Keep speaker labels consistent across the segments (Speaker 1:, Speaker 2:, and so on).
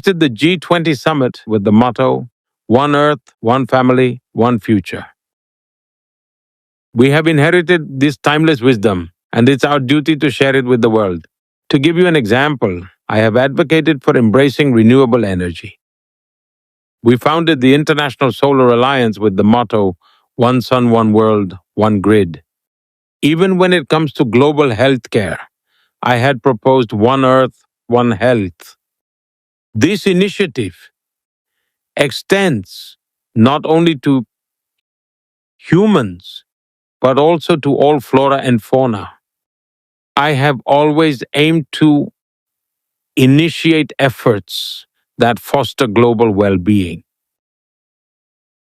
Speaker 1: hosted the G20 summit with the motto, One Earth, One Family, One Future. We have inherited this timeless wisdom, and it's our duty to share it with the world. To give you an example, I have advocated for embracing renewable energy. We founded the International Solar Alliance with the motto, One Sun, One World, One Grid. Even when it comes to global healthcare, I had proposed One Earth, One Health. This initiative extends not only to humans, but also to all flora and fauna. I have always aimed to initiate efforts that foster global well-being.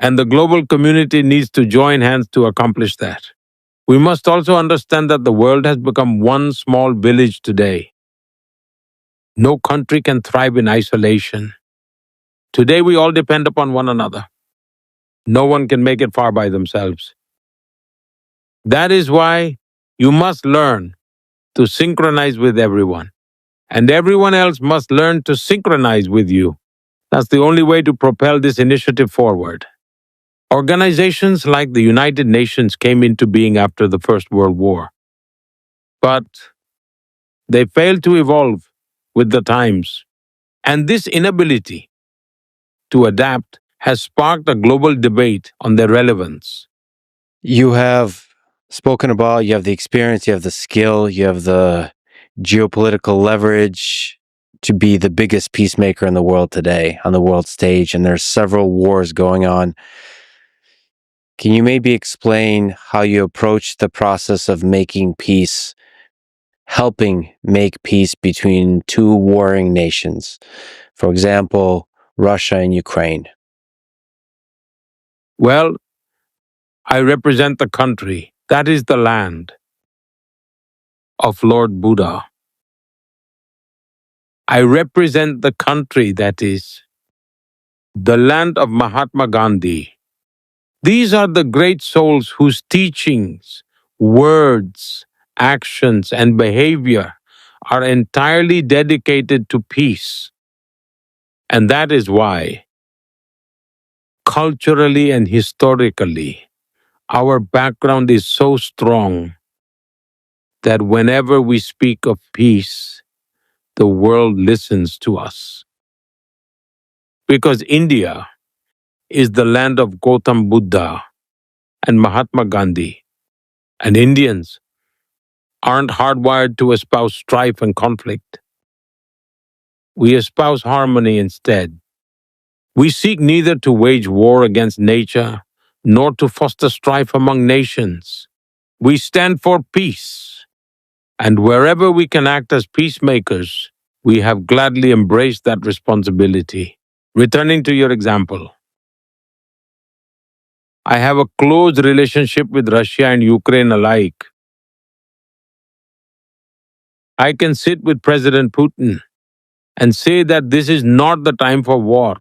Speaker 1: And the global community needs to join hands to accomplish that. We must also understand that the world has become one small village today. No country can thrive in isolation. Today we all depend upon one another. No one can make it far by themselves. That is why you must learn to synchronize with everyone. And everyone else must learn to synchronize with you. That's the only way to propel this initiative forward. Organizations like the United Nations came into being after the First World War. But they failed to evolve with the times. And this inability to adapt has sparked a global debate on their relevance.
Speaker 2: You have spoken about, you have the experience, you have the skill, you have the geopolitical leverage to be the biggest peacemaker in the world today on the world stage, and there's several wars going on. Can you maybe explain how you approach the process of making peace, helping make peace between two warring nations? For example, Russia and Ukraine.
Speaker 1: Well, I represent the country, that is the land of Lord Buddha. I represent the country, that is the land of Mahatma Gandhi. These are the great souls whose teachings, words, actions, and behavior are entirely dedicated to peace. And that is why, culturally and historically, our background is so strong that whenever we speak of peace, the world listens to us. Because India is the land of Gautam Buddha and Mahatma Gandhi, and Indians aren't hardwired to espouse strife and conflict. We espouse harmony instead. We seek neither to wage war against nature nor to foster strife among nations. We stand for peace, and wherever we can act as peacemakers, we have gladly embraced that responsibility. Returning to your example, I have a close relationship with Russia and Ukraine alike. I can sit with President Putin and say that this is not the time for war.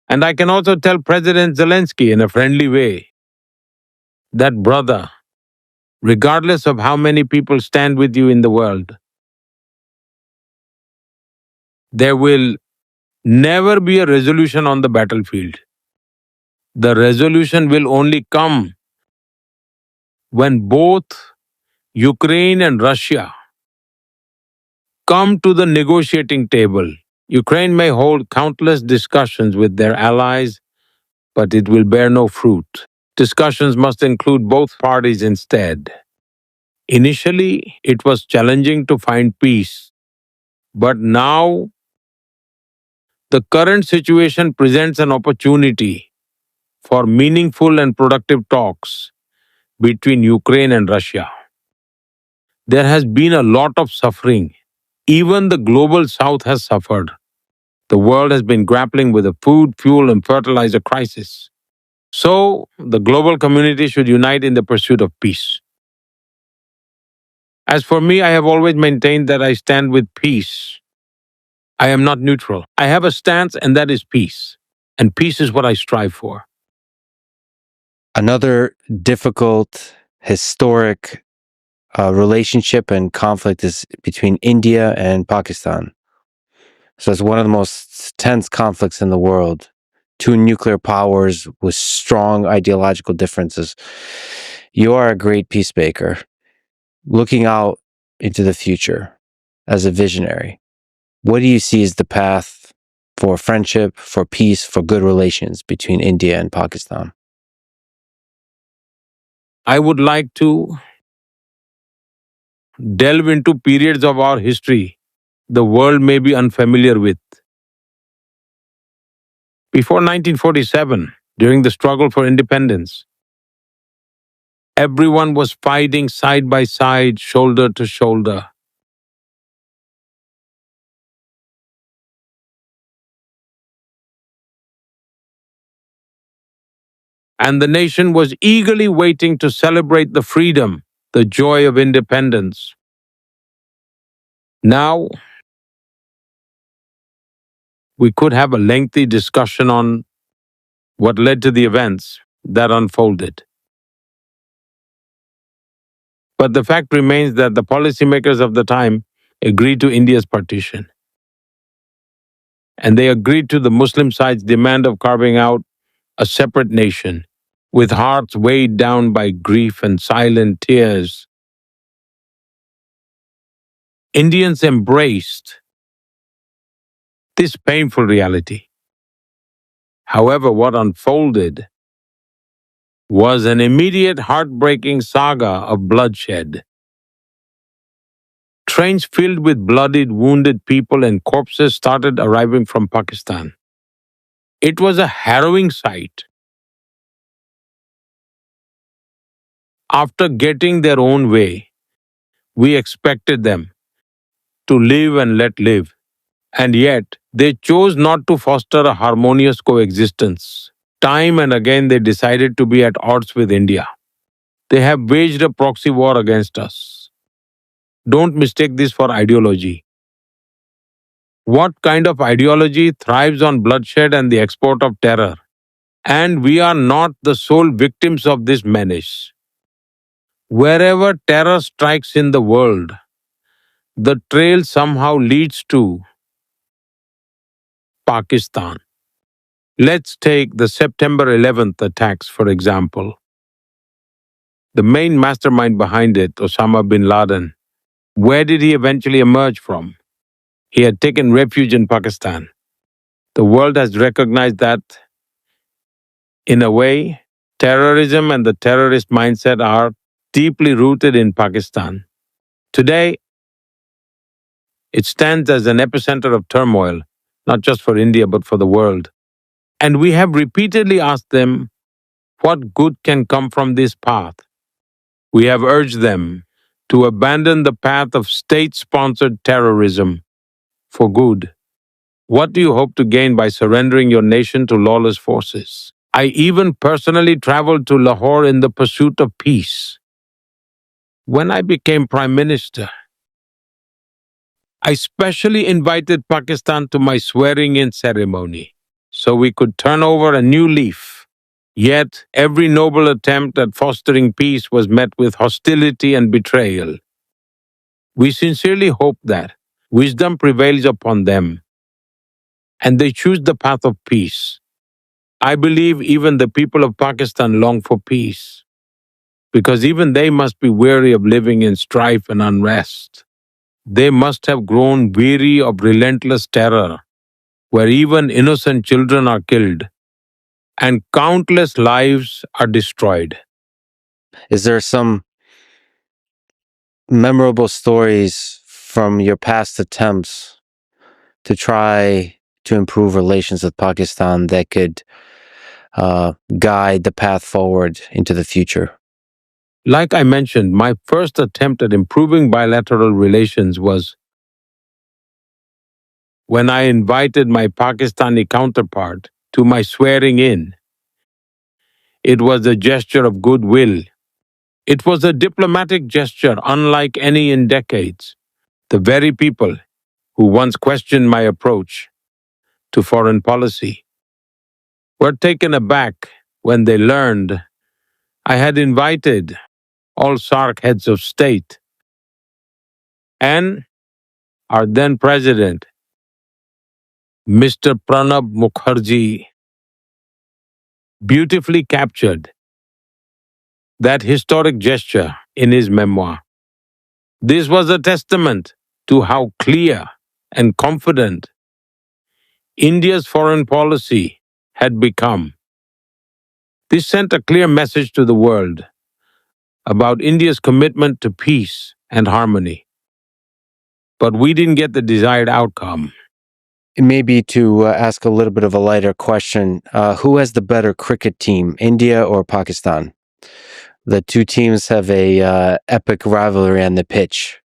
Speaker 1: And I can also tell President Zelensky in a friendly way that, brother, regardless of how many people stand with you in the world, there will never be a resolution on the battlefield. The resolution will only come when both Ukraine and Russia come to the negotiating table. Ukraine may hold countless discussions with their allies, but it will bear no fruit. Discussions must include both parties instead. Initially, it was challenging to find peace, but now the current situation presents an opportunity for meaningful and productive talks between Ukraine and Russia. There has been a lot of suffering. Even the global south has suffered. The world has been grappling with a food, fuel, and fertilizer crisis. So, the global community should unite in the pursuit of peace. As for me, I have always maintained that I stand with peace. I am not neutral. I have a stance, and that is peace. And peace is what I strive for.
Speaker 2: Another difficult, historic relationship and conflict is between India and Pakistan. So it's one of the most tense conflicts in the world. Two nuclear powers with strong ideological differences. You are a great peacemaker, looking out into the future as a visionary. What do you see as the path for friendship, for peace, for good relations between India and Pakistan?
Speaker 1: I would like to delve into periods of our history the world may be unfamiliar with. Before 1947, during the struggle for independence, everyone was fighting side by side, shoulder to shoulder. And the nation was eagerly waiting to celebrate the freedom, the joy of independence. Now, we could have a lengthy discussion on what led to the events that unfolded. But the fact remains that the policymakers of the time agreed to India's partition. And they agreed to the Muslim side's demand of carving out a separate nation, with hearts weighed down by grief and silent tears. Indians embraced this painful reality. However, what unfolded was an immediate heartbreaking saga of bloodshed. Trains filled with bloodied, wounded people and corpses started arriving from Pakistan. It was a harrowing sight. After getting their own way, we expected them to live and let live. And yet, they chose not to foster a harmonious coexistence. Time and again, they decided to be at odds with India. They have waged a proxy war against us. Don't mistake this for ideology. What kind of ideology thrives on bloodshed and the export of terror? And we are not the sole victims of this menace. Wherever terror strikes in the world, the trail somehow leads to Pakistan. Let's take the September 11th attacks, for example. The main mastermind behind it, Osama bin Laden, where did he eventually emerge from? He had taken refuge in Pakistan. The world has recognized that, in a way, terrorism and the terrorist mindset are deeply rooted in Pakistan. Today, it stands as an epicenter of turmoil, not just for India but for the world. And we have repeatedly asked them what good can come from this path. We have urged them to abandon the path of state sponsored terrorism for good. What do you hope to gain by surrendering your nation to lawless forces? I even personally traveled to Lahore in the pursuit of peace. When I became Prime Minister, I specially invited Pakistan to my swearing in ceremony so we could turn over a new leaf. Yet, every noble attempt at fostering peace was met with hostility and betrayal. We sincerely hope that wisdom prevails upon them and they choose the path of peace. I believe even the people of Pakistan long for peace because even they must be weary of living in strife and unrest. They must have grown weary of relentless terror where even innocent children are killed and countless lives are destroyed.
Speaker 2: Is there some memorable stories from your past attempts to try to improve relations with Pakistan that could guide the path forward into the future?
Speaker 1: Like I mentioned, my first attempt at improving bilateral relations was when I invited my Pakistani counterpart to my swearing in. It was a gesture of goodwill. It was a diplomatic gesture unlike any in decades. The very people who once questioned my approach to foreign policy were taken aback when they learned I had invited all SARC heads of state and our then president Mr. Pranab Mukherjee beautifully captured that historic gesture in his memoir. This was a testament to how clear and confident India's foreign policy had become. This sent a clear message to the world about India's commitment to peace and harmony. But we didn't get the desired outcome.
Speaker 2: Maybe to ask a little bit of a lighter question, who has the better cricket team, India or Pakistan? The two teams have a epic rivalry on the pitch.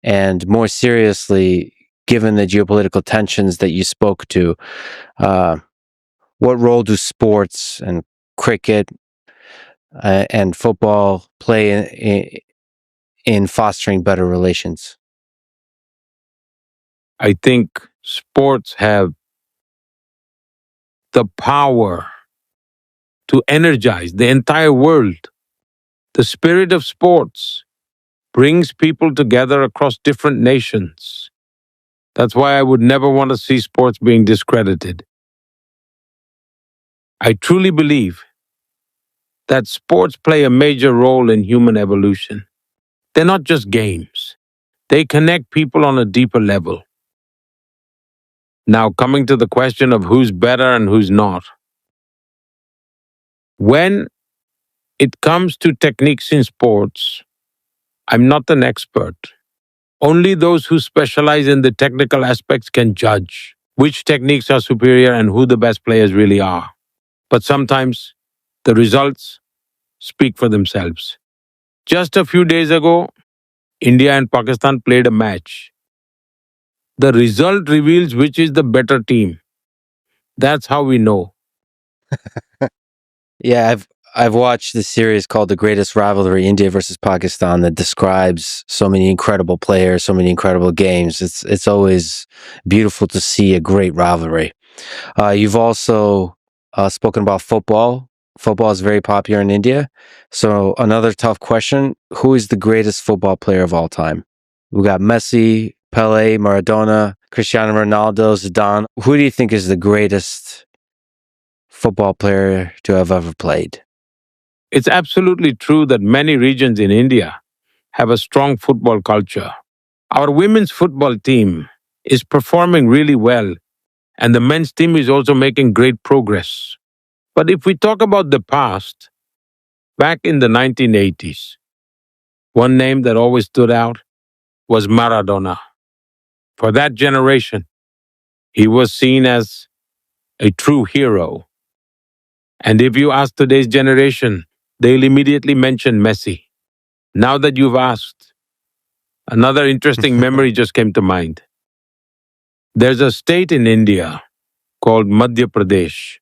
Speaker 2: And more seriously, given the geopolitical tensions that you spoke to, what role do sports and cricket and football play in fostering better relations?
Speaker 1: I think sports have the power to energize the entire world. The spirit of sports brings people together across different nations. That's why I would never want to see sports being discredited. I truly believe that sports play a major role in human evolution. They're not just games, they connect people on a deeper level. Now, coming to the question of who's better and who's not. When it comes to techniques in sports, I'm not an expert. Only those who specialize in the technical aspects can judge which techniques are superior and who the best players really are. But sometimes the results speak for themselves. Just a few days ago, India and Pakistan played a match. The result reveals which is the better team. That's how we know.
Speaker 2: Yeah, I've watched this series called The Greatest Rivalry, India versus Pakistan, that describes so many incredible players, so many incredible games. It's always beautiful to see a great rivalry. You've also spoken about football. Football is very popular in India. So another tough question: who is the greatest football player of all time? We got Messi, Pele, Maradona, Cristiano Ronaldo, Zidane. Who do you think is the greatest football player to have ever played?
Speaker 1: It's absolutely true that many regions in India have a strong football culture. Our women's football team is performing really well, and the men's team is also making great progress. But if we talk about the past, back in the 1980s, one name that always stood out was Maradona. For that generation, he was seen as a true hero. And if you ask today's generation, they'll immediately mention Messi. Now that you've asked, another interesting memory just came to mind. There's a state in India called Madhya Pradesh,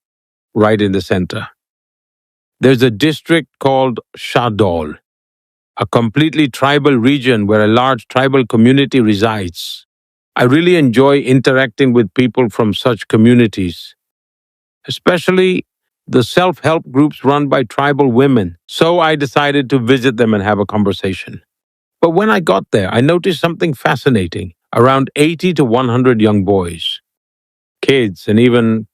Speaker 1: right in the center. There's a district called Shahdol, a completely tribal region where a large tribal community resides. I really enjoy interacting with people from such communities, especially the self-help groups run by tribal women. So I decided to visit them and have a conversation. But when I got there, I noticed something fascinating. Around 80 to 100 young boys, kids, and even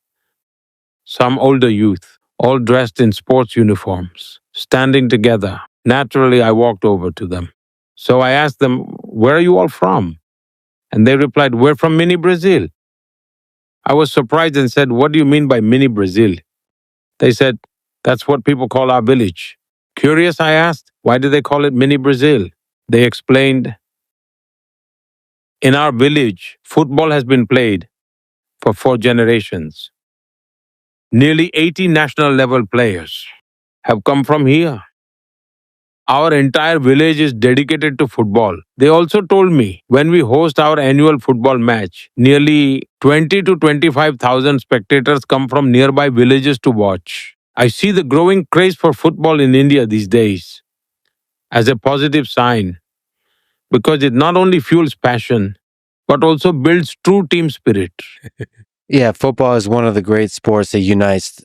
Speaker 1: some older youth, all dressed in sports uniforms, standing together. Naturally, I walked over to them. So I asked them, "Where are you all from?" And they replied, "We're from Mini Brazil." I was surprised and said, "What do you mean by Mini Brazil?" They said, "That's what people call our village." Curious, I asked, "Why do they call it Mini Brazil?" They explained, "In our village, football has been played for 4 generations. Nearly 80 national level players have come from here. Our entire village is dedicated to football." They also told me when we host our annual football match, nearly 20 to 25,000 spectators come from nearby villages to watch. I see the growing craze for football in India these days as a positive sign because it not only fuels passion but also builds true team spirit.
Speaker 2: Yeah, football is one of the great sports that unites